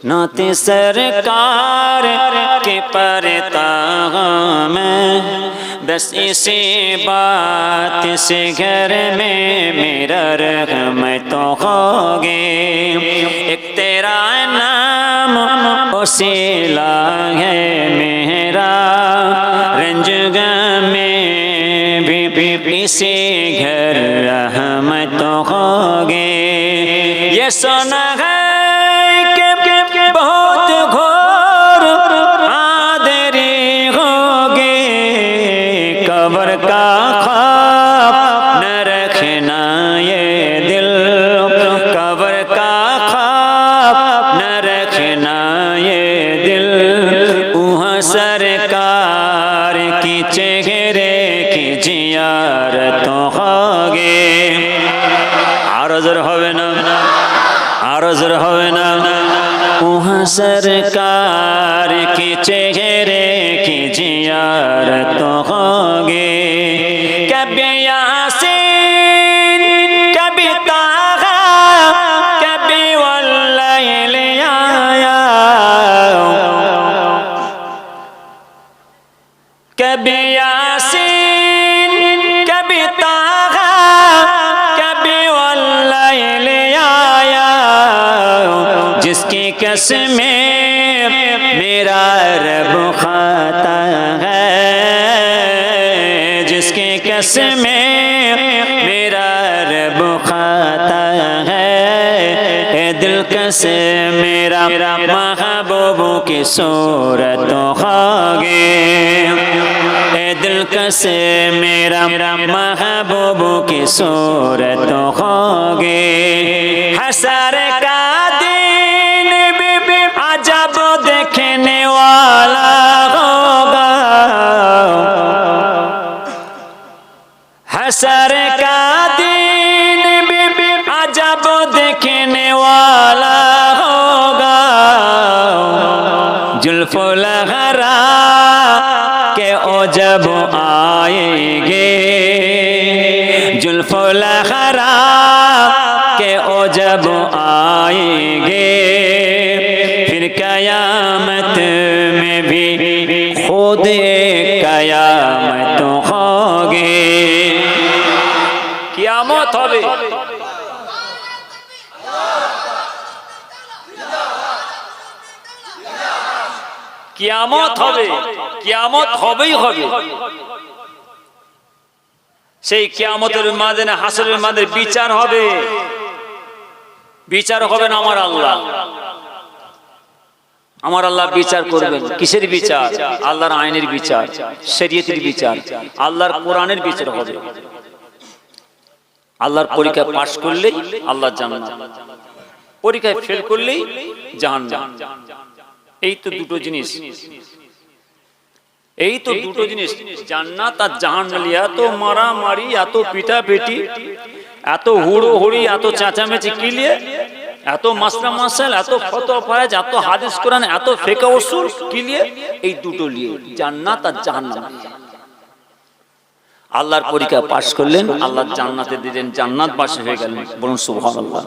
नाते सरकार के पढ़ता हूँ मैं, बस इसी बात से घर में मेरा रहमत होगी। एक तेरा नाम वसीला है मेरा, रंज में भी इसी घर रहमत होगी। ये सुना है बहुत घोर आदरी होगी, कब्र का ख्वाब न रखना ये दिल, कब्र का ख्वाब न रखना ये दिल। वहाँ सरकार की चेहरे की जियारत होगी। आरज़ होवे ना, आरज़ होवे ना, वहाँ सरकार के चेहरे की जियारत होगी। कभी यासीन कभी ताहा कभी वल्लैल आया, कभी यासीन कभी ताहा कभी वल्लैल आया। जिसकी कसमें मेरा रब खाता है, जिसकी कसमें मेरा रब खाता है। दिल कस मेरा महबूबों की सूरत होगी, दिल कस मेरा महबूबों की सूरत होगी। हसर का जब देखने वाला होगा, हसर का दिन भी अजब देखने वाला होगा। जुल्फ़ो लहरा के ओ जब आएंगे, जुल्फ़ो लहरा के ओ जब आएंगे। कयामत में भी खुद कयामत होगी, कियामत होगी। কিয়ামত হবে, কিয়ামত হবেই হবে। সেই কিয়ামতের ময়দানে হাসরের ময়দানে বিচার হবে। বিচার হবেন আমার আল্লাহ, আমার আল্লাহ বিচার করবেন। কিসের বিচার? আল্লাহর আইনের বিচার, শরীয়তের বিচার, আল্লাহর কোরআনের বিচার হবে। আল্লাহর পরীক্ষা পাশ করলেই আল্লাহর জান্নাত, পরীক্ষায় ফেল করলেই জাহান্নাম। এই তো দুটো জিনিস, এই তো দুটো জিনিস, জান্নাত আর জাহান্নাম। এত মারামারি, এত পিটাপিটি, এত হুড়োহুড়ি, এত চেঁচামেচি কি লিয়ে? এত মাসলা মাসাইল, এত ফতোয়া ফায়েজ, এত হাদিস কোরআন, এত ফিকহ উসুল কি লিয়ে? এই দুটো লিয়ে, জান্নাত আর জাহান্নাম। আল্লাহর পরীক্ষা পাশ করলেন, আল্লাহ জান্নাতে দিলেন, জান্নাতবাসী হয়ে গেলেন। বলুন সুবহানাল্লাহ।